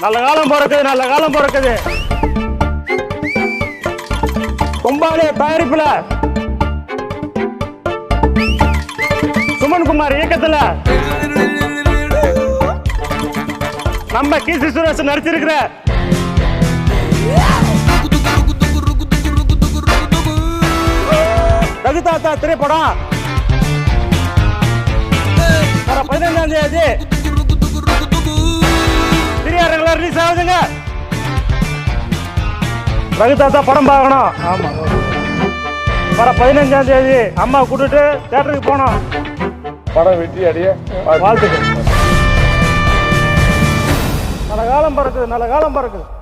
நல்ல காலம் பிறக்குது, நல்ல காலம் பிறக்குது. கும்பாலே தயாரிப்புல சுமன்குமார் இயக்கத்துல நம்ம கீசி சுரேஷ் நடிச்சிருக்கிற ரகுதாத்தா திரைப்படம் வர 15ஆம் தேதி திரையரங்குல ரிலீஸ் ஆகுதுங்க. ரகுதாத்தா படம் பார்க்கணும். ஆமா, வர 15ஆம் தேதி அம்மா கூட்டிட்டு தியேட்டருக்கு போனோம். படம் வெற்றி அடைய வாழ்த்துக்கள். நல்ல காலம் பிறக்குது, நல்ல காலம் பிறக்குது.